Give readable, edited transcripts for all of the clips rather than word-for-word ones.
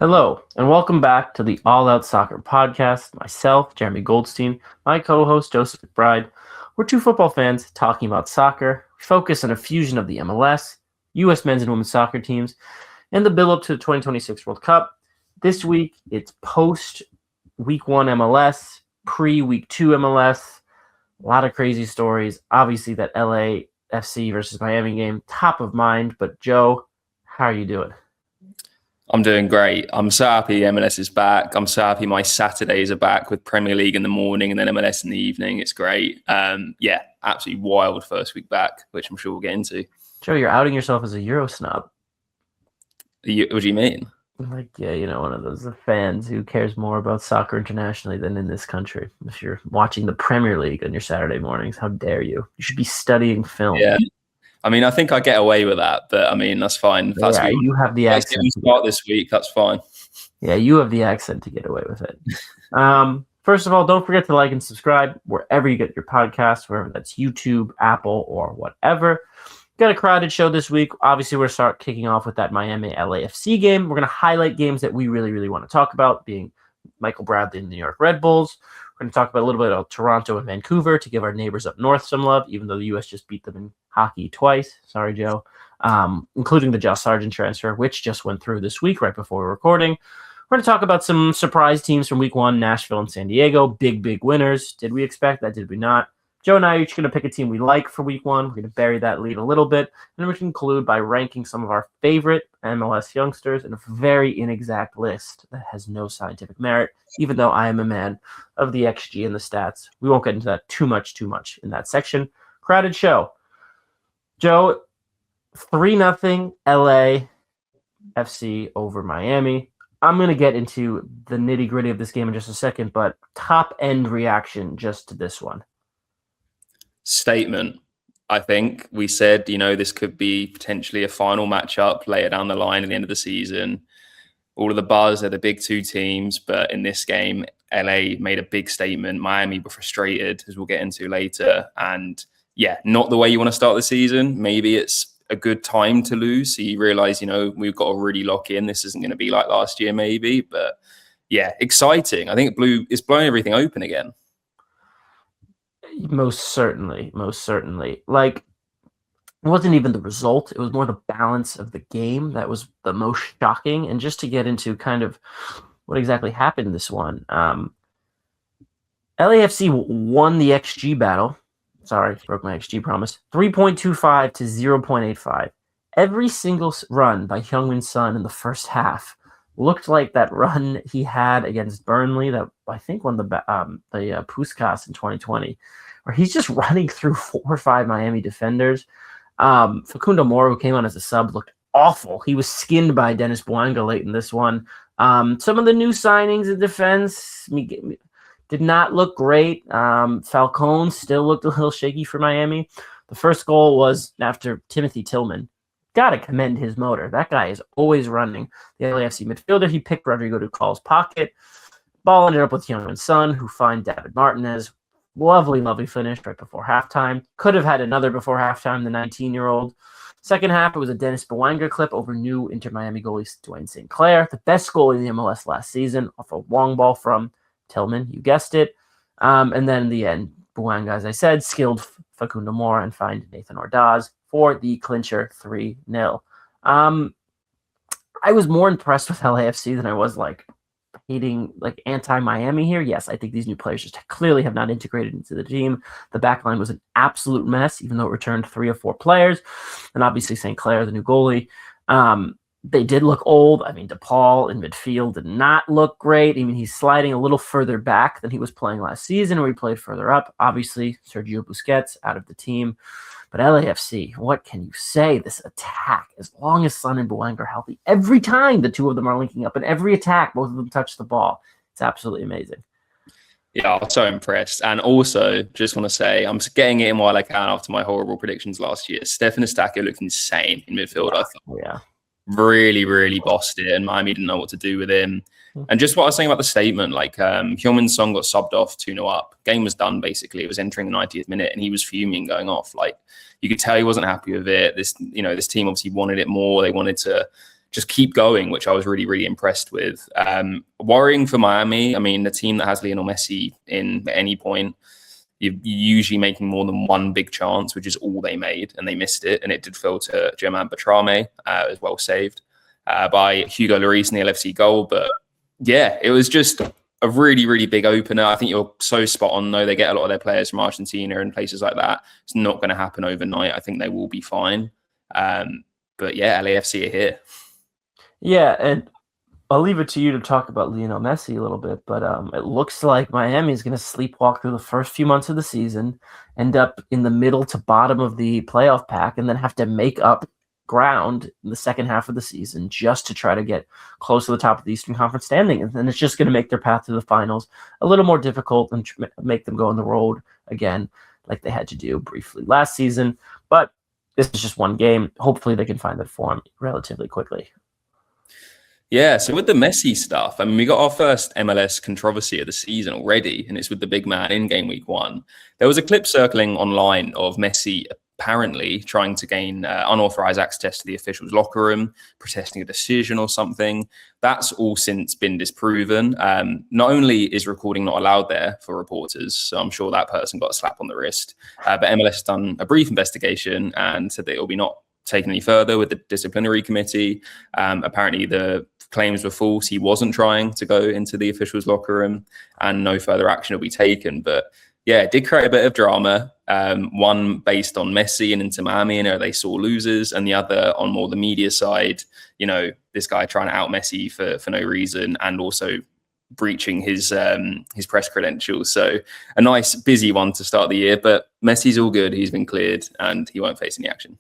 Hello, and welcome back to the All Out Soccer Podcast. Myself, Jeremy Goldstein, my co-host, Joseph McBride. We're two football fans talking about soccer. We focus on a fusion of the MLS, U.S. men's and women's soccer teams, and the build-up to the 2026 World Cup. This week, it's post-Week 1 MLS, pre-Week 2 MLS. A lot of crazy stories. Obviously, that LAFC versus Miami game, top of mind. But, Joe, how are you doing? I'm doing great. I'm so happy MLS is back. I'm so happy my Saturdays are back with Premier League in the morning and then MLS in the evening. It's great. Absolutely wild first week back, which I'm sure we'll get into. Joe, you're outing yourself as a Euro snob. What do you mean? One of those fans who cares more about soccer internationally than in this country. If you're watching the Premier League on your Saturday mornings, how dare you? You should be studying film. Yeah. I mean, I think I get away with that, but I mean, that's fine. You have the accent. Start this week. That's fine. Yeah, you have the accent to get away with it. First of all, don't forget to like and subscribe wherever you get your podcasts, wherever that's YouTube, Apple, or whatever. Got a crowded show this week. Obviously, we're going to start kicking off with that Miami LAFC game. We're going to highlight games that we really, really want to talk about, being Michael Bradley and the New York Red Bulls. We're going to talk about a little bit of Toronto and Vancouver to give our neighbors up north some love, even though the U.S. just beat them in hockey twice. Sorry, Joe. Including the Sargent transfer, which just went through this week right before we're recording. We're going to talk about some surprise teams from week 1, Nashville and San Diego. Big winners. Did we expect that? Did we not? Joe and I are each going to pick a team we like for week 1. We're going to bury that lead a little bit. And we conclude by ranking some of our favorite MLS youngsters in a very inexact list that has no scientific merit, even though I am a man of the XG and the stats. We won't get into that too much in that section. Crowded show. Joe, 3-0 LAFC over Miami. I'm going to get into the nitty-gritty of this game in just a second, but top-end reaction just to this one. Statement. I think we said, this could be potentially a final matchup later down the line at the end of the season. All of the buzz are the big two teams, but in this game, LA made a big statement. Miami were frustrated, as we'll get into later. And yeah, not the way you want to start the season. Maybe it's a good time to lose. So you realize, we've got to really lock in. This isn't going to be like last year, maybe. But yeah, exciting. I think it's blowing everything open again. Most certainly. Like, it wasn't even the result. It was more the balance of the game that was the most shocking. And just to get into kind of what exactly happened in this one, LAFC won the XG battle. Sorry, broke my XG promise. 3.25 to 0.85. Every single run by Heung-min Son in the first half looked like that run he had against Burnley that I think won the Puskas in 2020, where he's just running through 4 or 5 Miami defenders. Facundo Moro, who came on as a sub, looked awful. He was skinned by Dennis Bouanga late in this one. Some of the new signings in defense did not look great. Falcone still looked a little shaky for Miami. The first goal was after Timothy Tillman. Got to commend his motor. That guy is always running. The LAFC midfielder, he picked Rodrigo Ducal's pocket. Ball ended up with Heung-min Son, who fined David Martinez. Lovely finish right before halftime. Could have had another before halftime, the 19-year-old. Second half, it was a Dennis Bouanga clip over new Inter Miami goalie Dwayne St. Clair. The best goal in the MLS last season off a long ball from Tillman, you guessed it. And then in the end, Bouanga, as I said, skilled Facundo Mora and fined Nathan Ordaz for the clincher 3-0. I was more impressed with LAFC than I was hating anti-Miami here. Yes, I think these new players just clearly have not integrated into the team. The backline was an absolute mess, even though it returned 3 or 4 players. And obviously St. Clair, the new goalie. They did look old. I mean, DePaul in midfield did not look great. I mean, he's sliding a little further back than he was playing last season, where he played further up. Obviously, Sergio Busquets out of the team. But LAFC, what can you say? This attack, as long as Son and Bouanga are healthy, every time the two of them are linking up, and every attack, both of them touch the ball. It's absolutely amazing. Yeah, I'm so impressed. And also, just want to say, I'm getting it in while I can after my horrible predictions last year. Stefan Estacio looked insane in midfield, I thought. Yeah. Really bossed it, and Miami didn't know what to do with him. And just what I was saying about the statement, Heung-min Son got subbed off 2-0 up. Game was done, basically. It was entering the 90th minute, and he was fuming, going off. You could tell he wasn't happy with it. This team obviously wanted it more. They wanted to just keep going, which I was really, really impressed with. Worrying for Miami, I mean, the team that has Lionel Messi in at any point, you're usually making more than one big chance, which is all they made, and they missed it. And it did fall to Germain Betrame, as well saved by Hugo Lloris in the LFC goal. But yeah, it was just a really, really big opener. I think you're so spot on, though. They get a lot of their players from Argentina and places like that. It's not going to happen overnight. I think they will be fine. But yeah, LAFC are here. Yeah, and I'll leave it to you to talk about Lionel Messi a little bit, but it looks like Miami is going to sleepwalk through the first few months of the season, end up in the middle to bottom of the playoff pack, and then have to make up ground in the second half of the season just to try to get close to the top of the Eastern Conference standing. And then it's just going to make their path to the finals a little more difficult and make them go on the road again, like they had to do briefly last season. But this is just one game. Hopefully they can find that form relatively quickly. Yeah, so with the Messi stuff, I mean, we got our first MLS controversy of the season already, and it's with the big man in game week 1. There was a clip circling online of Messi apparently trying to gain unauthorized access to the officials' locker room, protesting a decision or something. That's all since been disproven. Not only is recording not allowed there for reporters, so I'm sure that person got a slap on the wrist, but MLS has done a brief investigation and said that it will be not taken any further with the disciplinary committee. Apparently the claims were false. He wasn't trying to go into the officials' locker room, and no further action will be taken. But yeah, it did create a bit of drama. One based on Messi and Inter Miami, and they saw losers, and the other on more the media side. You know, this guy trying to out Messi for no reason, and also breaching his press credentials. So a nice busy one to start the year. But Messi's all good. He's been cleared, and he won't face any action.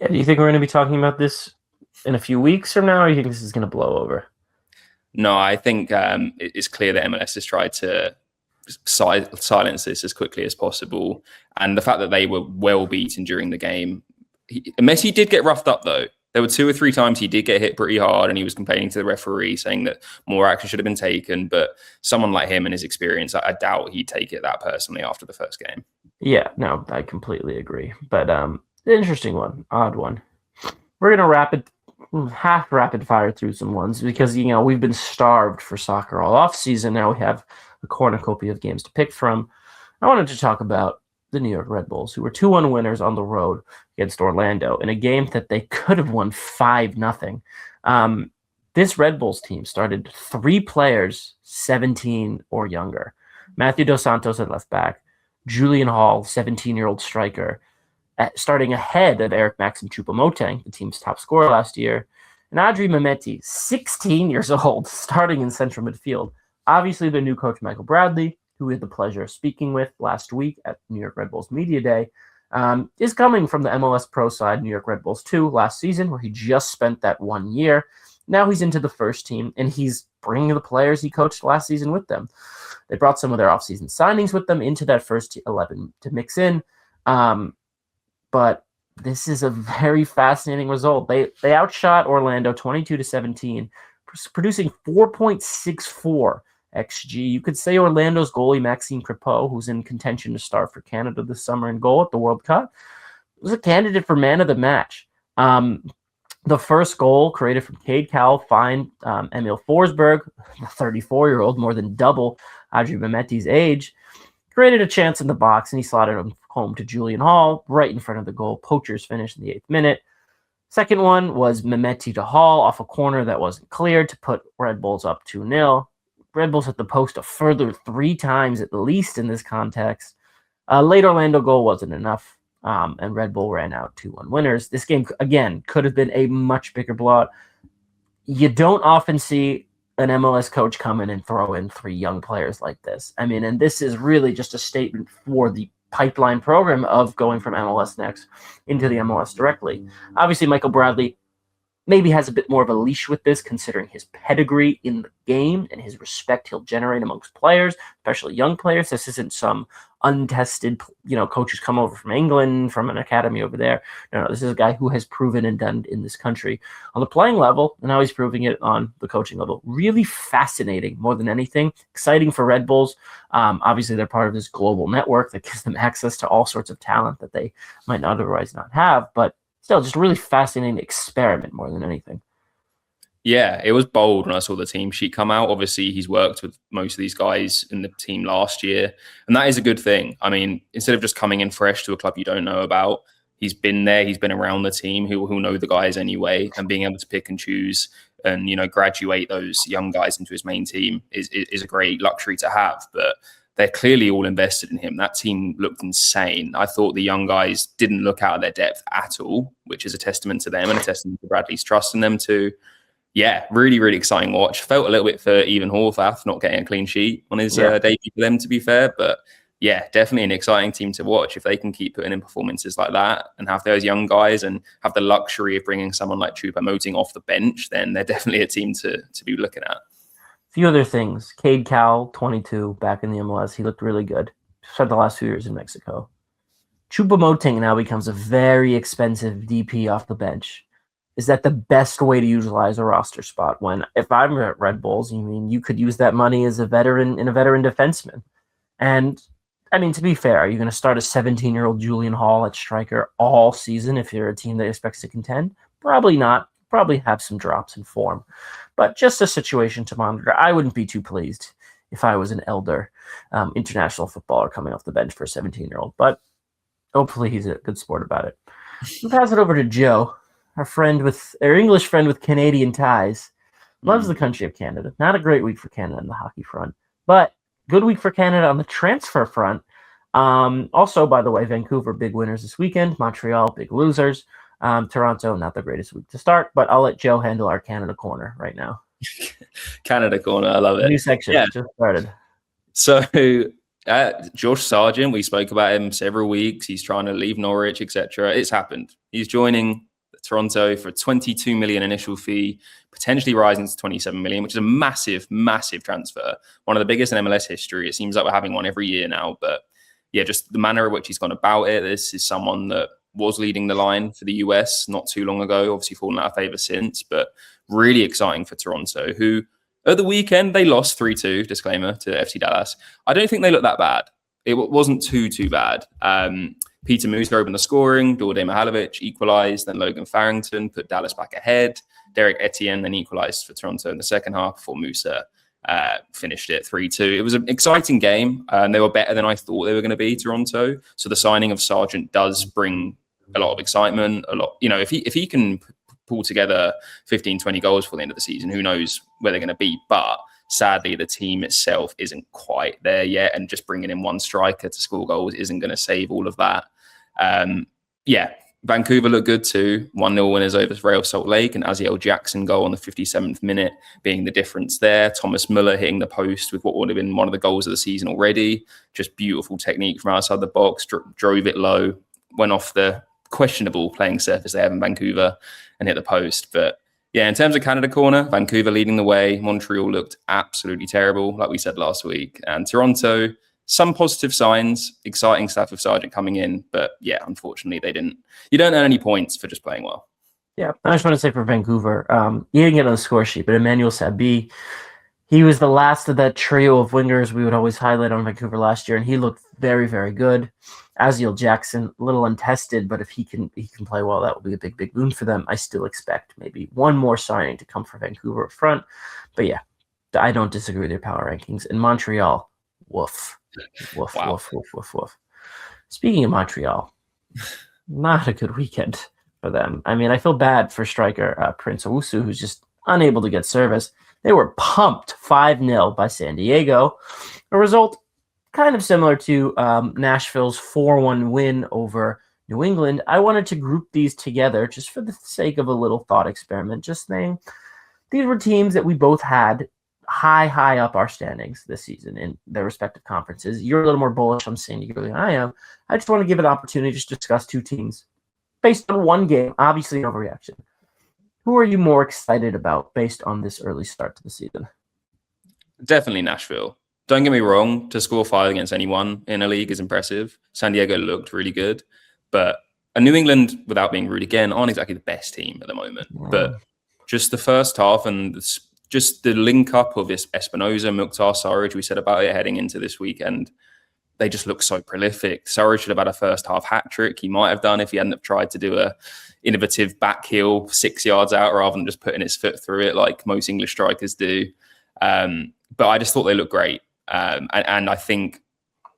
Yeah, do you think we're going to be talking about this in a few weeks from now, or do you think this is going to blow over? No, I think it's clear that MLS has tried to silence this as quickly as possible. And the fact that they were well beaten during the game. Messi did get roughed up, though. There were 2 or 3 times he did get hit pretty hard, and he was complaining to the referee, saying that more action should have been taken. But someone like him and his experience, I doubt he'd take it that personally after the first game. Yeah, no, I completely agree. But interesting one, odd one. We're going to half rapid fire through some ones because, you know, we've been starved for soccer all off season. Now we have a cornucopia of games to pick from. I wanted to talk about the New York Red Bulls, who were 2-1 winners on the road against Orlando in a game that they could have won 5-0. This Red Bulls team started 3 players 17 or younger. Matthew Dos Santos at left back, Julian Hall, 17-year-old striker, starting ahead of Eric Maxim Choupo-Moting, the team's top scorer last year, and Adri Mehmeti, 16 years old, starting in central midfield. Obviously, their new coach, Michael Bradley, who we had the pleasure of speaking with last week at New York Red Bulls Media Day, is coming from the MLS Pro side, New York Red Bulls 2, last season, where he just spent that 1 year. Now he's into the first team, and he's bringing the players he coached last season with them. They brought some of their offseason signings with them into that first 11 to mix in. But this is a very fascinating result. They outshot Orlando 22-17, producing 4.64 XG. You could say Orlando's goalie, Maxime Crepeau, who's in contention to start for Canada this summer in goal at the World Cup, was a candidate for man of the match. The first goal, created from Cade Cowell, find Emil Forsberg, the 34-year-old, more than double Adri Mehmeti's age, created a chance in the box, and he slotted him home to Julian Hall, right in front of the goal. Poachers finished in the 8th minute. Second one was Mehmeti to Hall off a corner that wasn't cleared to put Red Bulls up 2-0. Red Bulls hit the post a further 3 times at least in this context. Late Orlando goal wasn't enough, and Red Bull ran out 2-1 winners. This game, again, could have been a much bigger blowout. You don't often see an MLS coach come in and throw in 3 young players like this. I mean, and this is really just a statement for the pipeline program of going from MLS Next into the MLS directly. Obviously, Michael Bradley maybe has a bit more of a leash with this, considering his pedigree in the game and his respect he'll generate amongst players, especially young players. This isn't some untested, coach who's come over from England, from an academy over there. No, this is a guy who has proven and done in this country on the playing level, and now he's proving it on the coaching level. Really fascinating, more than anything. Exciting for Red Bulls. Obviously, they're part of this global network that gives them access to all sorts of talent that they might otherwise not have, but still, just a really fascinating experiment more than anything. Yeah, it was bold when I saw the team sheet come out. Obviously, he's worked with most of these guys in the team last year, and that is a good thing. I mean, instead of just coming in fresh to a club you don't know about, he's been there, he's been around the team who know the guys anyway, and being able to pick and choose and graduate those young guys into his main team is a great luxury to have. But they're clearly all invested in him. That team looked insane. I thought the young guys didn't look out of their depth at all, which is a testament to them and a testament to Bradley's trust in them too. Yeah, really, really exciting watch. Felt a little bit for even Horvath not getting a clean sheet on his debut for them, to be fair. But yeah, definitely an exciting team to watch. If they can keep putting in performances like that and have those young guys and have the luxury of bringing someone like Choupo-Moting off the bench, then they're definitely a team to be looking at. A few other things. Cade Cowell, 22, back in the MLS. He looked really good. Spent the last few years in Mexico. Choupo-Moting now becomes a very expensive DP off the bench. Is that the best way to utilize a roster spot? When if I'm at Red Bulls, you could use that money as a veteran defenseman. And I mean, to be fair, are you going to start a 17-year-old Julian Hall at striker all season if you're a team that expects to contend? Probably not. Probably have some drops in form. But just a situation to monitor. I wouldn't be too pleased if I was an elder international footballer coming off the bench for a 17-year-old. But hopefully he's a good sport about it. We'll pass it over to Joe. Our English friend with Canadian ties, loves the country of Canada. Not a great week for Canada on the hockey front, but good week for Canada on the transfer front. Also, by the way, Vancouver, big winners this weekend. Montreal, big losers. Toronto, not the greatest week to start, but I'll let Joe handle our Canada corner right now. Canada corner, I love it. New section, just started. So, Josh Sargent, we spoke about him several weeks. He's trying to leave Norwich, etc. It's happened. He's joining Toronto for a 22 million initial fee, potentially rising to 27 million, which is a massive, massive transfer. One of the biggest in MLS history. It seems like we're having one every year now. But yeah, just the manner in which he's gone about it. This is someone that was leading the line for the US not too long ago, obviously fallen out of favor since, but really exciting for Toronto, who at the weekend, they lost 3-2, disclaimer, to FC Dallas. I don't think they looked that bad. It wasn't too bad. Peter Musa opened the scoring. Dorde Mihalovic equalised. Then Logan Farrington put Dallas back ahead. Derek Etienne then equalised for Toronto in the second half before Musa finished it 3-2. It was an exciting game. They were better than I thought they were going to be, Toronto. So the signing of Sargent does bring a lot of excitement. If he can pull together 15, 20 goals for the end of the season, who knows where they're going to be. But sadly, the team itself isn't quite there yet. And just bringing in one striker to score goals isn't going to save all of that. Vancouver looked good too. 1-0 winners over Real Salt Lake, and Aziel Jackson goal on the 57th minute being the difference there. Thomas Muller hitting the post with what would have been one of the goals of the season already. Just beautiful technique from outside the box, drove it low, went off the questionable playing surface they have in Vancouver and hit the post. But yeah, in terms of Canada corner, Vancouver leading the way. Montreal looked absolutely terrible, like we said last week. And Toronto, some positive signs, exciting stuff with Sargent coming in. But yeah, unfortunately, they didn't. You don't earn any points for just playing well. Yeah, I just want to say for Vancouver, he didn't get on the score sheet, but Emmanuel Sabi, he was the last of that trio of wingers we would always highlight on Vancouver last year, and he looked very, very good. Aziel Jackson, a little untested, but if he can play well, that will be a big, big boon for them. I still expect maybe one more signing to come for Vancouver up front. But yeah, I don't disagree with their power rankings. And Montreal, woof. Woof, wow. Woof, woof, woof, woof. Speaking of Montreal, not a good weekend for them. I mean, I feel bad for striker Prince Owusu, who's just unable to get service. They were pumped 5-0 by San Diego. A result kind of similar to Nashville's 4-1 win over New England. I wanted to group these together just for the sake of a little thought experiment. Just saying, these were teams that we both had high up our standings this season in their respective conferences. You're a little more bullish on San Diego than I am. I just want to give an opportunity to just discuss two teams based on one game, obviously an overreaction. Who are you more excited about based on this early start to the season? Definitely Nashville. Don't get me wrong, to score 5 against anyone in a league is impressive. San Diego looked really good, but New England, without being rude again, aren't exactly the best team at the moment. Yeah. But just the first half and just the link up of this Espinoza, Mukhtar, Sarge, we said about it heading into this weekend. they just look so prolific. Surrey should have had a first half hat trick. He might have done if he hadn't have tried to do a innovative back heel 6 yards out rather than just putting his foot through it like most English strikers do. But I just thought they looked great. And I think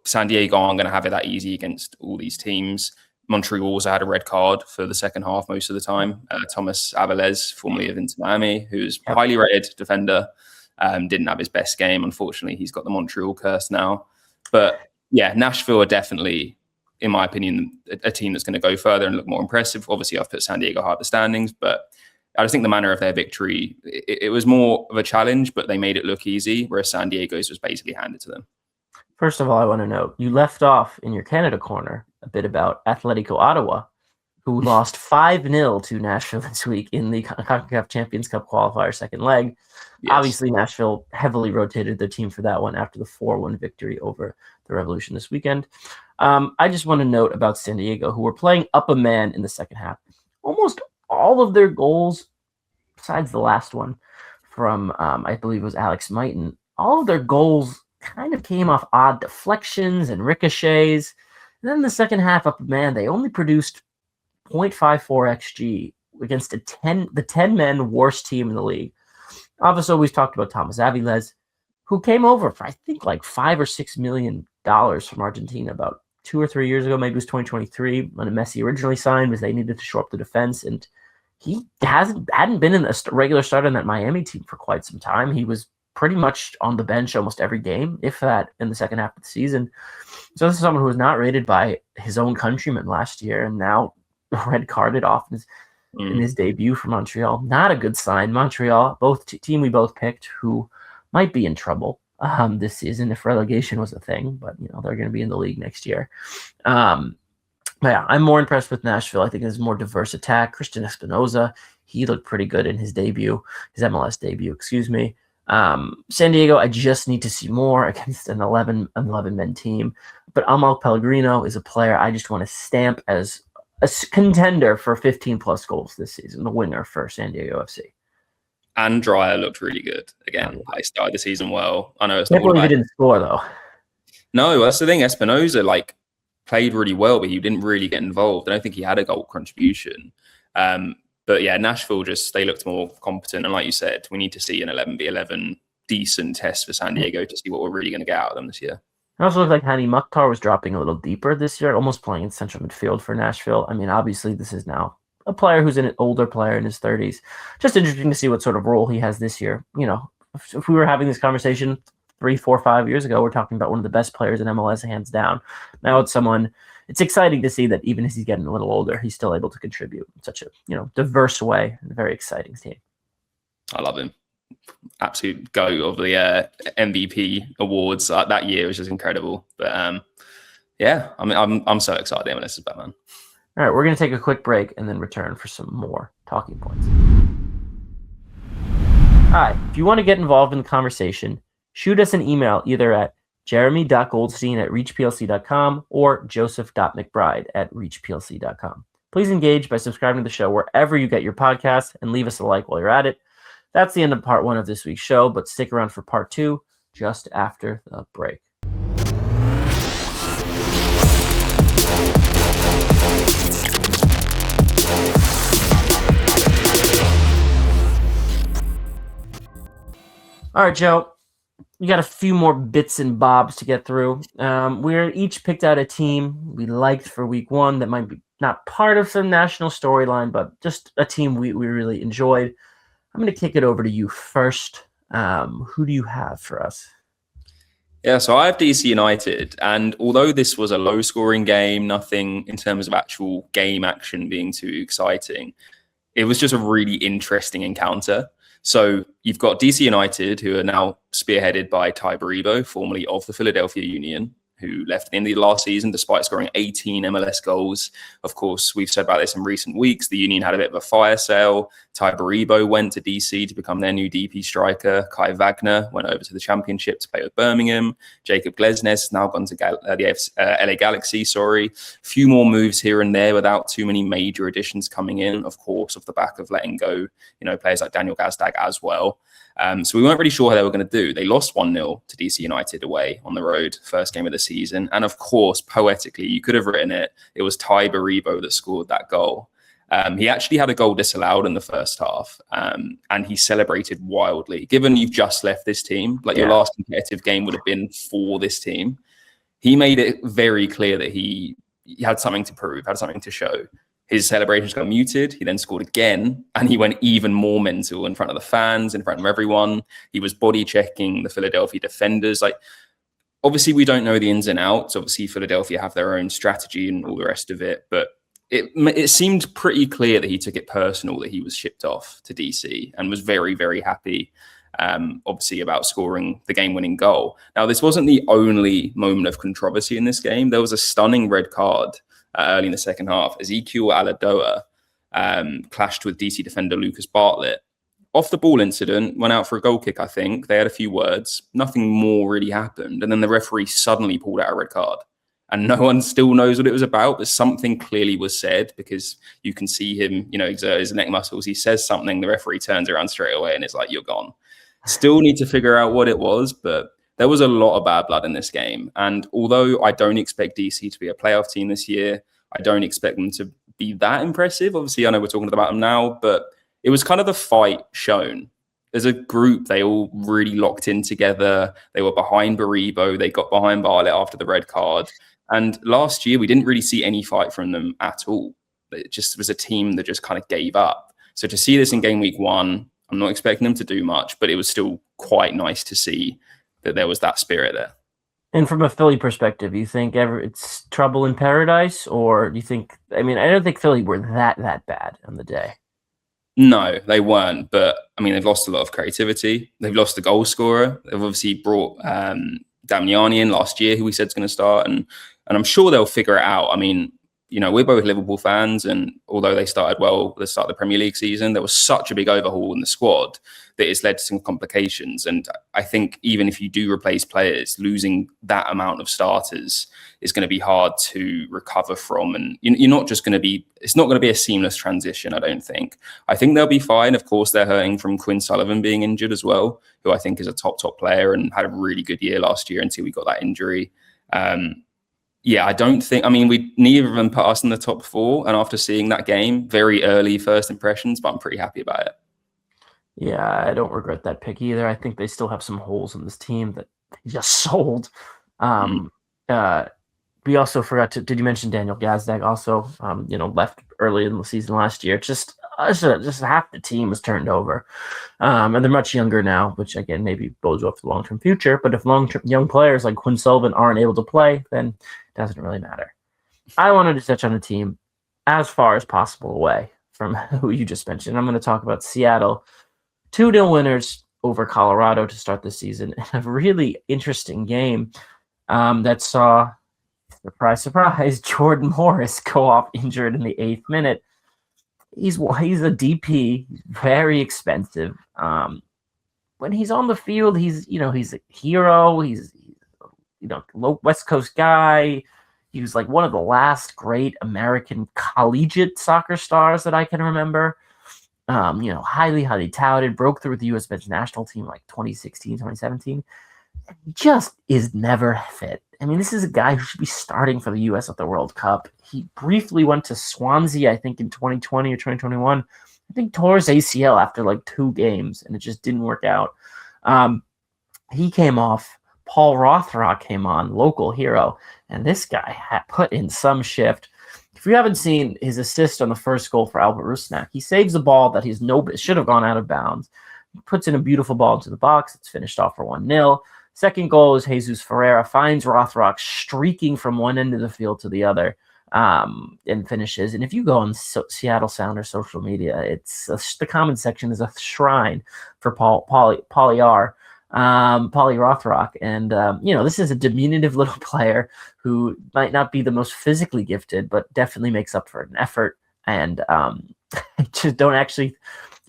San Diego aren't going to have it that easy against all these teams. Montreal also had a red card for the second half most of the time. Thomas Avilés, formerly of Inter Miami, who's a highly rated defender, didn't have his best game. Unfortunately, he's got the Montreal curse now. But yeah, Nashville are definitely, in my opinion, a team that's going to go further and look more impressive. Obviously, I've put San Diego high up the standings, but I just think the manner of their victory, it was more of a challenge, but they made it look easy, whereas San Diego's was basically handed to them. First of all, I want to note, you left off in your Canada corner a bit about Atletico Ottawa, who lost 5-0 to Nashville this week in the CONCACAF Champions Cup qualifier second leg. Yes. Obviously, Nashville heavily rotated their team for that one after the 4-1 victory over the Revolution this weekend. I just want to note about San Diego, who were playing up a man in the second half. Almost all of their goals, besides the last one from, I believe it was Alex Mighton, all of their goals kind of came off odd deflections and ricochets. And then in the second half, up a man, they only produced 0.54 XG against the 10-man worst team in the league. Obviously, we've talked about Thomas Avilés, who came over for, I think, like $5 or $6 million from Argentina about 2 or 3 years ago. Maybe it was 2023 when Messi originally signed, because they needed to shore up the defense. And he hadn't been in a regular starter in that Miami team for quite some time. He was pretty much on the bench almost every game, if that, in the second half of the season. So this is someone who was not rated by his own countrymen last year and now red carded off in his debut for Montreal. Not a good sign. Montreal, team we both picked, who might be in trouble this season if relegation was a thing, but they're going to be in the league next year. But yeah, I'm more impressed with Nashville. I think there's a more diverse attack. Christian Espinoza, he looked pretty good in his MLS debut, excuse me. San Diego, I just need to see more against an 11-men team. But Amal Pellegrino is a player I just want to stamp as a contender for 15-plus goals this season, the winner for San Diego FC. And Dreyer looked really good. Again, I started the season well. I know it's not he didn't score, though. No, that's the thing. Espinoza, played really well, but he didn't really get involved. I don't think he had a goal contribution. But yeah, Nashville they looked more competent. And like you said, we need to see an 11v11 decent test for San Diego to see what we're really going to get out of them this year. It also looked like Hani Mukhtar was dropping a little deeper this year, almost playing in central midfield for Nashville. I mean, obviously, this is now a player who's an older player in his 30s. Just interesting to see what sort of role he has this year. If we were having this conversation 3, 4, 5 years ago, we're talking about one of the best players in MLS, hands down. Now it's exciting to see that even as he's getting a little older, he's still able to contribute in such a diverse way and a very exciting team. I love him. Absolute go of the MVP awards that year was just incredible. But yeah, I mean, I'm so excited MLS is back, man. All right, we're going to take a quick break and then return for some more talking points. All right, if you want to get involved in the conversation, shoot us an email either at jeremy.goldstein@reachplc.com or joseph.mcbride@reachplc.com. Please engage by subscribing to the show wherever you get your podcasts and leave us a like while you're at it. That's the end of part 1 of this week's show, but stick around for part 2 just after the break. All right, Joe. We got a few more bits and bobs to get through. We're each picked out a team we liked for week 1 that might be not part of some national storyline, but just a team we really enjoyed. I'm going to kick it over to you first. Who do you have for us? Yeah, so I have DC United. And although this was a low-scoring game, nothing in terms of actual game action being too exciting, it was just a really interesting encounter. So you've got DC United, who are now spearheaded by Ty Baribo, formerly of the Philadelphia Union, who left at the end of the last season despite scoring 18 MLS goals. Of course, we've said about this in recent weeks. The Union had a bit of a fire sale. Ty Baribo went to DC to become their new DP striker. Kai Wagner went over to the Championship to play with Birmingham. Jacob Glesnes has now gone to the LA Galaxy. A few more moves here and there without too many major additions coming in, of course, off the back of letting go, players like Daniel Gazdag as well. So we weren't really sure how they were going to do. They lost 1-0 to DC United away on the road, first game of the season. And of course, poetically, you could have written it. It was Ty Baribo that scored that goal. He actually had a goal disallowed in the first half, and he celebrated wildly. Given you've just left this team, like your last competitive game would have been for this team, he made it very clear that he had something to prove, had something to show. His celebrations got muted. He then scored again, and he went even more mental in front of the fans, in front of everyone. He was body checking the Philadelphia defenders. Like, obviously, we don't know the ins and outs. Obviously, Philadelphia have their own strategy and all the rest of it. But it seemed pretty clear that he took it personal that he was shipped off to DC and was very, very happy, obviously, about scoring the game-winning goal. Now, this wasn't the only moment of controversy in this game. There was a stunning red card early in the second half. Ezekiel Aladoa clashed with DC defender Lucas Bartlett. Off the ball incident, went out for a goal kick, I think. They had a few words. Nothing more really happened. And then the referee suddenly pulled out a red card. And no one still knows what it was about, but something clearly was said because you can see him, exert his neck muscles. He says something, the referee turns around straight away and it's like, you're gone. Still need to figure out what it was, but there was a lot of bad blood in this game. And although I don't expect DC to be a playoff team this year, I don't expect them to be that impressive. Obviously, I know we're talking about them now, but it was kind of the fight shown. As a group, they all really locked in together. They were behind Baribo. They got behind Bartlett after the red card. And last year, we didn't really see any fight from them at all. It just was a team that just kind of gave up. So to see this in game week 1, I'm not expecting them to do much, but it was still quite nice to see that there was that spirit there. And from a Philly perspective, you think it's trouble in paradise, or do you think? I mean, I don't think Philly were that bad on the day. No, they weren't. But I mean, they've lost a lot of creativity. They've lost the goal scorer. They've obviously brought Damiani in last year, who we said is going to start, and I'm sure they'll figure it out. I mean, we're both Liverpool fans, and although they started well at the start of the Premier League season, there was such a big overhaul in the squad that it's led to some complications. And I think even if you do replace players, losing that amount of starters is going to be hard to recover from. And you're not just going to be, it's not going to be a seamless transition, I don't think. I think they'll be fine. Of course, they're hurting from Quinn Sullivan being injured as well, who I think is a top player and had a really good year last year until we got that injury. I don't think, neither of them put us in the top 4. And after seeing that game, very early first impressions, but I'm pretty happy about it. Yeah, I don't regret that pick either. I think they still have some holes in this team that they just sold. We also forgot to, did you mention Daniel Gazdag also, left early in the season last year. Just half the team was turned over. And they're much younger now, which again, maybe bodes well for the long-term future. But if young players like Quinn Sullivan aren't able to play, then it doesn't really matter. I wanted to touch on a team as far as possible away from who you just mentioned. I'm going to talk about Seattle. 2-0 winners over Colorado to start the season. A really interesting game that saw, surprise, surprise, Jordan Morris go off injured in the 8th minute. He's a DP, very expensive. When he's on the field, he's a hero. He's West Coast guy. He was like one of the last great American collegiate soccer stars that I can remember. Highly touted, broke through with the U.S. men's national team like 2016, 2017. Just is never fit. I mean, this is a guy who should be starting for the U.S. at the World Cup. He briefly went to Swansea, I think, in 2020 or 2021. I think tore his ACL after like 2 games, and it just didn't work out. He came off. Paul Rothrock came on, local hero, and this guy had put in some shift. If you haven't seen his assist on the first goal for Albert Rusnak, he saves a ball that should have gone out of bounds. He puts in a beautiful ball into the box. It's finished off for 1-0. Second goal is Jesus Ferreira finds Rothrock streaking from one end of the field to the other and finishes. And if you go on Seattle Sounder social media, the comment section is a shrine for Paulie Rothrock. And, this is a diminutive little player who might not be the most physically gifted, but definitely makes up for an effort. And just don't actually,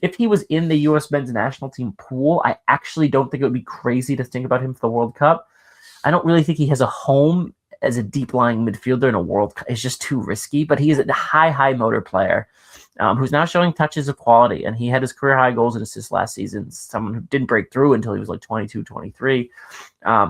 if he was in the U.S. men's national team pool, I actually don't think it would be crazy to think about him for the World Cup. I don't really think he has a home as a deep-lying midfielder in a World Cup. It's just too risky, but he is a high motor player. who's now showing touches of quality. And he had his career-high goals and assists last season, someone who didn't break through until he was like 22, 23.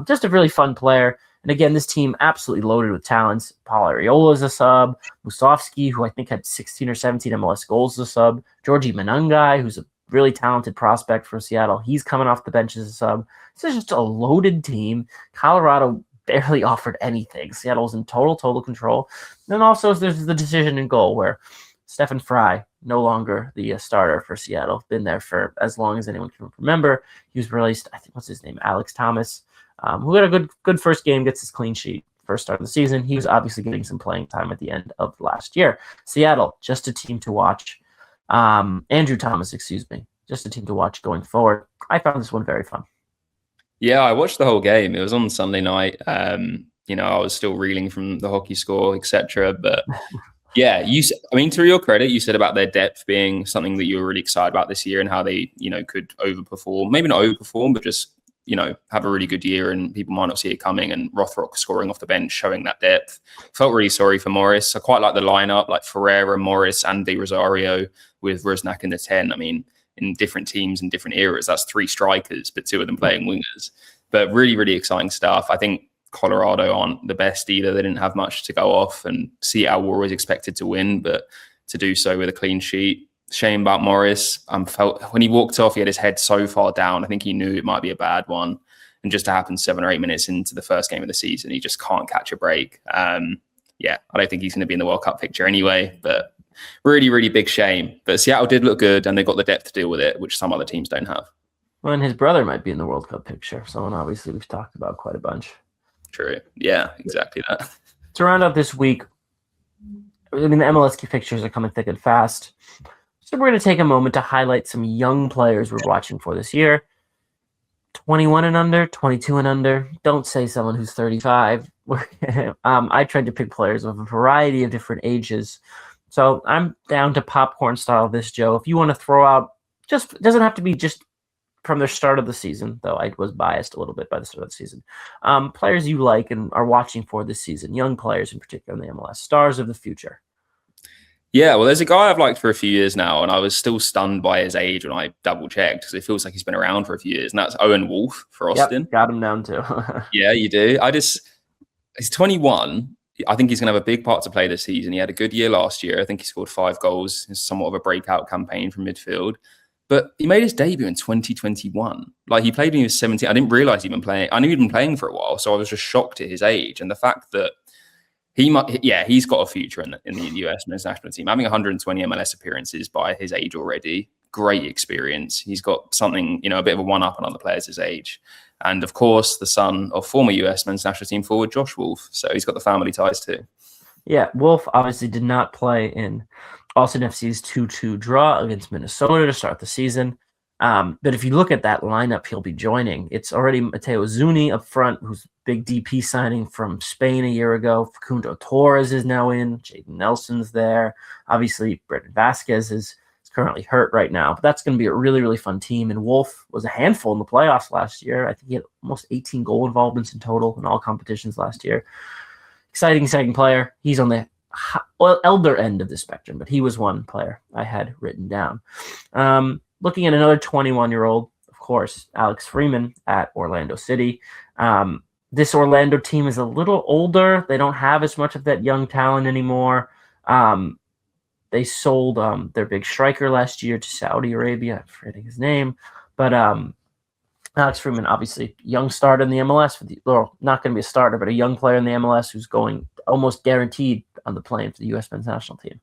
Just a really fun player. And again, this team absolutely loaded with talents. Paul Arriola is a sub. Musovski, who I think had 16 or 17 MLS goals, is a sub. Georgie Manungai, who's a really talented prospect for Seattle. He's coming off the bench as a sub. This is just a loaded team. Colorado barely offered anything. Seattle's in total control. And then also there's the decision in goal where Stephen Fry, no longer the starter for Seattle, been there for as long as anyone can remember. He was released, I think, what's his name? Alex Thomas, who had a good first game, gets his clean sheet. First start of the season. He was obviously getting some playing time at the end of last year. Seattle, just a team to watch. Andrew Thomas, just a team to watch going forward. I found this one very fun. Yeah, I watched the whole game. It was on Sunday night. I was still reeling from the hockey score, etc. But yeah, to your credit, you said about their depth being something that you were really excited about this year and how they, could overperform. Maybe not overperform, but just, have a really good year and people might not see it coming. And Rothrock scoring off the bench, showing that depth. Felt really sorry for Morris. I quite like the lineup, like Ferreira, Morris, and De Rosario with Rusnak in the 10. I mean, in different teams and different eras, that's 3 strikers, but 2 of them playing wingers. But really, really exciting stuff. I think Colorado aren't the best either. They didn't have much to go off, and Seattle were always expected to win, but to do so with a clean sheet. Shame about Morris. Felt when he walked off, he had his head so far down. I think he knew it might be a bad one. And just to happen 7 or 8 minutes into the first game of the season, he just can't catch a break. I don't think he's going to be in the World Cup picture anyway, but really, really big shame. But Seattle did look good, and they got the depth to deal with it, which some other teams don't have. Well, and his brother might be in the World Cup picture. Someone obviously we've talked about quite a bunch. True. Yeah, exactly that. To round out this week, the MLS pictures are coming thick and fast. So we're going to take a moment to highlight some young players we're watching for this year. 21 and under, 22 and under. Don't say someone who's 35. I tried to pick players of a variety of different ages. So I'm down to popcorn style this, Joe. If you want to throw out, it doesn't have to be just from the start of the season, though I was biased a little bit by the start of the season. Players you like and are watching for this season, young players in particular in the MLS, stars of the future. Yeah, well, there's a guy I've liked for a few years now, and I was still stunned by his age when I double-checked, because it feels like he's been around for a few years, and that's Owen Wolff for Austin. Yep, got him down too. Yeah, you do. He's 21. I think he's going to have a big part to play this season. He had a good year last year. I think he scored 5 goals. It's somewhat of a breakout campaign from midfield. But he made his debut in 2021. Like, he played when he was 17. I didn't realize he'd been playing. I knew he'd been playing for a while, so I was just shocked at his age. And the fact that he's got a future in the US men's national team. Having 120 MLS appearances by his age already, great experience. He's got something, a bit of a one-up on other players his age. And of course, the son of former US men's national team forward Josh Wolff. So he's got the family ties too. Yeah, Wolff obviously did not play in Austin FC's 2-2 draw against Minnesota to start the season. But if you look at that lineup he'll be joining, it's already Mateo Zuni up front, who's a big DP signing from Spain a year ago. Facundo Torres is now in. Jaden Nelson's there. Obviously, Brendan Vasquez is currently hurt right now. But that's going to be a really, really fun team. And Wolff was a handful in the playoffs last year. I think he had almost 18 goal involvements in total in all competitions last year. Exciting player. He's on the elder end of the spectrum, but he was one player I had written down. Looking at another 21-year-old, of course, Alex Freeman at Orlando City. This Orlando team is a little older. They don't have as much of that young talent anymore. They sold their big striker last year to Saudi Arabia. I'm forgetting his name. But Alex Freeman, obviously, young starter in the MLS. Not going to be a starter, but a young player in the MLS who's going almost guaranteed on the plane for the U.S. men's national team.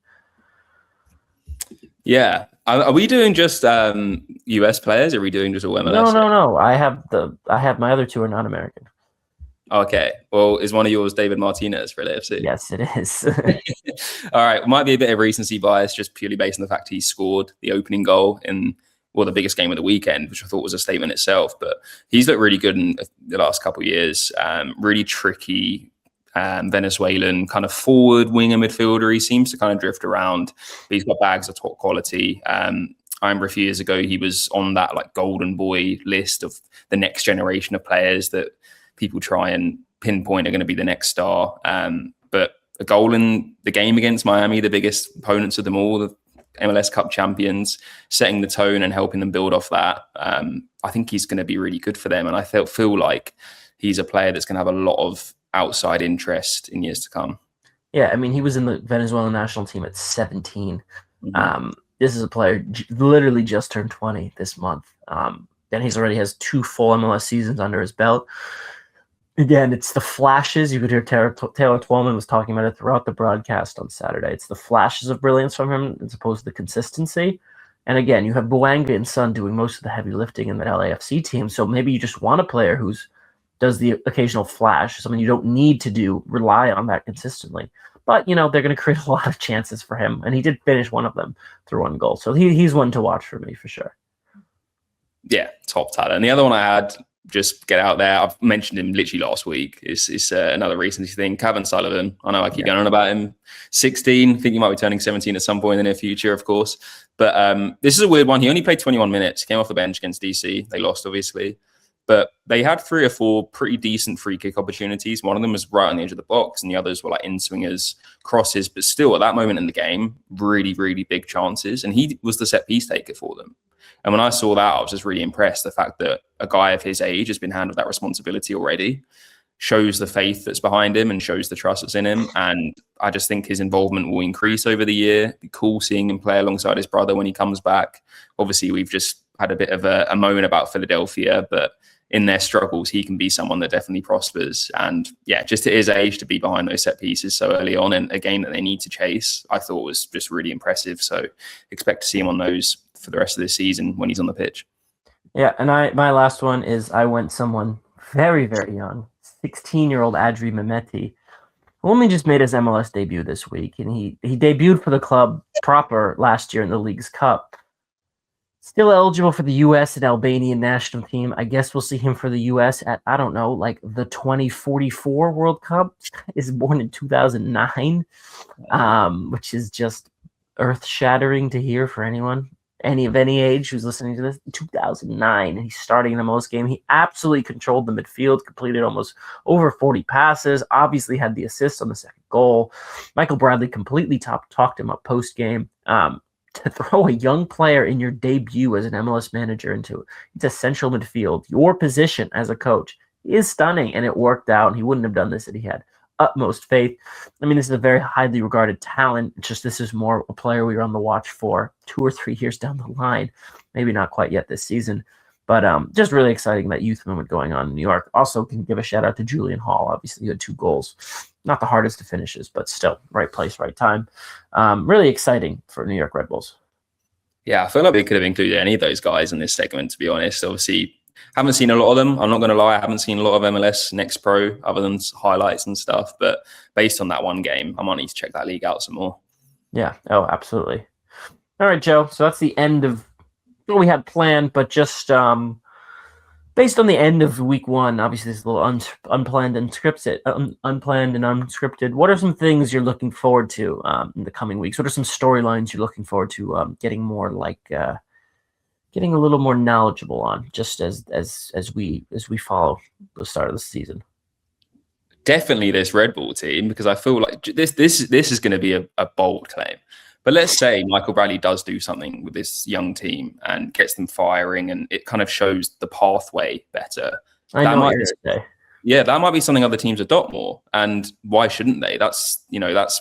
Yeah. Are we doing just US players, or are we doing just all MLS? No. I have my other 2 are non-American. Okay. Well, is one of yours David Martinez for LAFC? Yes, it is. All right. Might be a bit of recency bias, just purely based on the fact he scored the opening goal in the biggest game of the weekend, which I thought was a statement itself. But he's looked really good in the last couple of years. Really tricky Venezuelan kind of forward winger midfielder. He seems to kind of drift around. He's got bags of top quality. I remember a few years ago, he was on that like golden boy list of the next generation of players that people try and pinpoint are going to be the next star. But a goal in the game against Miami, the biggest opponents of them all, MLS Cup champions, setting the tone and helping them build off that. I think he's going to be really good for them. And I feel like he's a player that's going to have a lot of outside interest in years to come. Yeah, I mean, he was in the Venezuelan national team at 17. This is a player literally just turned 20 this month. And he's already has 2 full MLS seasons under his belt. Again, it's the flashes. You could hear Taylor Twellman was talking about it throughout the broadcast on Saturday. It's the flashes of brilliance from him as opposed to the consistency. And again, you have Bouanga and Son doing most of the heavy lifting in that LAFC team. So maybe you just want a player who's does the occasional flash, something you don't need to rely on that consistently. But, they're going to create a lot of chances for him. And he did finish one of them through 1 goal. So he's one to watch for me for sure. Yeah, top talent. And the other one I had, just get out there, I've mentioned him literally last week, is another recency thing. Kevin Sullivan. I know I keep going on about him. 16. I think he might be turning 17 at some point in the near future, of course. But this is a weird one. He only played 21 minutes. Came off the bench against DC. They lost, obviously. But they had 3 or 4 pretty decent free kick opportunities. One of them was right on the edge of the box, and the others were like in-swingers, crosses. But still, at that moment in the game, really, really big chances. And he was the set-piece taker for them. And when I saw that, I was just really impressed. The fact that a guy of his age has been handled that responsibility already shows the faith that's behind him and shows the trust that's in him. And I just think his involvement will increase over the year. It'd be cool seeing him play alongside his brother when he comes back. Obviously, we've just had a bit of a moan about Philadelphia, but in their struggles, he can be someone that definitely prospers. And yeah, just at his age to be behind those set pieces so early on in a game that they need to chase, I thought was just really impressive. So expect to see him on those for the rest of the season when he's on the pitch. Yeah, and my last one is I went someone very, very young, 16-year-old Adri Mehmeti, who only just made his MLS debut this week. And he debuted for the club proper last year in the League's Cup. Still eligible for the U.S. and Albanian national team. I guess we'll see him for the U.S. at, I don't know, like the 2044 World Cup. Is born in 2009, which is just earth-shattering to hear for anyone, any age who's listening to this. 2009, and he's starting in the most game. He absolutely controlled the midfield, completed almost over 40 passes, obviously had the assist on the second goal. Michael Bradley completely talked him up post-game. To throw a young player in your debut as an MLS manager into central midfield, your position as a coach, is stunning, and it worked out. And he wouldn't have done this if he had utmost faith. I mean, this is a very highly regarded talent. It's just this is more a player we were on the watch for 2 or 3 years down the line. Maybe not quite yet this season, but just really exciting that youth movement going on in New York. Also, can give a shout out to Julian Hall. Obviously, he had 2 goals. Not the hardest of finishes, but still, right place, right time. Really exciting for New York Red Bulls. Yeah, I feel like we could have included any of those guys in this segment, to be honest. Obviously, haven't seen a lot of them. I'm not going to lie, I haven't seen a lot of MLS Next Pro other than highlights and stuff. But based on that one game, I might need to check that league out some more. Yeah, oh, absolutely. All right, Joe. So that's the end of what we had planned, but just based on the end of week 1, obviously this is a little unplanned and unscripted. What are some things you're looking forward to in the coming weeks? What are some storylines you're looking forward to getting more getting a little more knowledgeable on, just as we follow the start of the season? Definitely this Red Bull team, because I feel like this is going to be a bold claim. But let's say Michael Bradley does do something with this young team and gets them firing, and it kind of shows the pathway better. I know what you're going to say. Yeah, that might be something other teams adopt more. And why shouldn't they? That's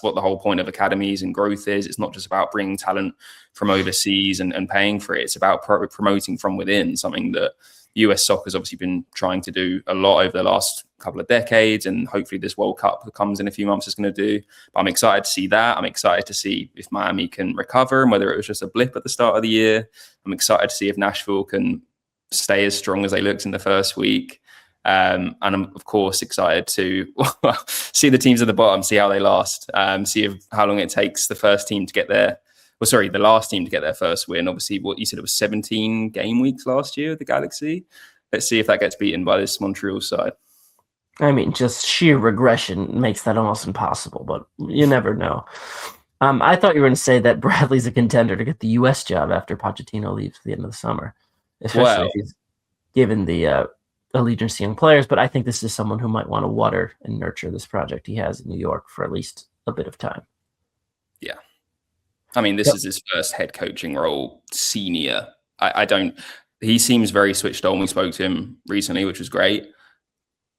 what the whole point of academies and growth is. It's not just about bringing talent from overseas and paying for it. It's about promoting from within, something that US soccer has obviously been trying to do a lot over the last couple of decades, and hopefully this World Cup that comes in a few months is going to do. But I'm excited to see that. I'm excited to see if Miami can recover and whether it was just a blip at the start of the year. I'm excited to see if Nashville can stay as strong as they looked in the first week. And I'm, of course, excited to see the teams at the bottom, see how they last, see how long it takes the last team to get their first win. Obviously, what you said, it was 17 game weeks last year with the Galaxy. Let's see if that gets beaten by this Montreal side. I mean, just sheer regression makes that almost impossible, but you never know. I thought you were going to say that Bradley's a contender to get the U.S. job after Pochettino leaves at the end of the summer, especially if he's given the allegiance to young players. But I think this is someone who might want to water and nurture this project he has in New York for at least a bit of time. Yeah. I mean, this Yep. is his first head coaching role, senior. I don't. He seems very switched on. We spoke to him recently, which was great.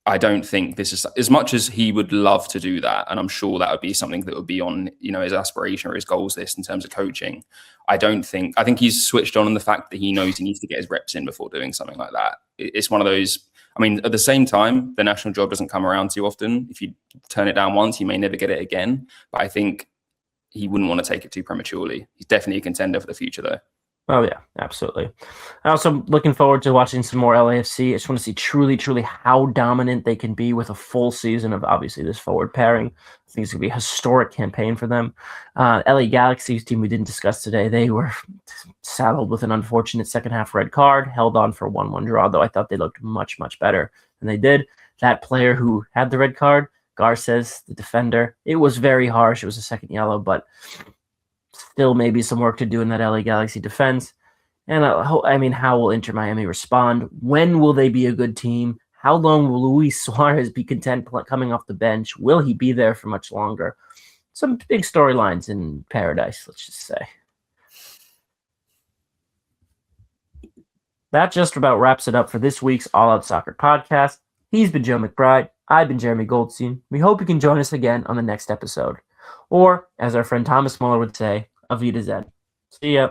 I don't think this is as much as he would love to do that, and I'm sure that would be something that would be on his aspiration or his goals list in terms of coaching. I think he's switched on in the fact that he knows he needs to get his reps in before doing something like that. It's one of those. I mean, at the same time, the national job doesn't come around too often. If you turn it down once, you may never get it again. But I think he wouldn't want to take it too prematurely. He's definitely a contender for the future, though. Oh, yeah, absolutely. I'm also looking forward to watching some more LAFC. I just want to see truly how dominant they can be with a full season of, obviously, this forward pairing. I think it's going to be a historic campaign for them. LA Galaxy's team we didn't discuss today, they were saddled with an unfortunate second-half red card, held on for a 1-1 draw, though I thought they looked much better than they did. That player who had the red card, Garces, the defender, it was very harsh. It was a second yellow, but still maybe some work to do in that LA Galaxy defense. And how will Inter Miami respond? When will they be a good team? How long will Luis Suarez be content coming off the bench? Will he be there for much longer? Some big storylines in paradise, let's just say. That just about wraps it up for this week's All Out Soccer podcast. He's been Joe McBride. I've been Jeremy Goldstein. We hope you can join us again on the next episode. Or, as our friend Thomas Muller would say, Auf Wiedersehen. See ya.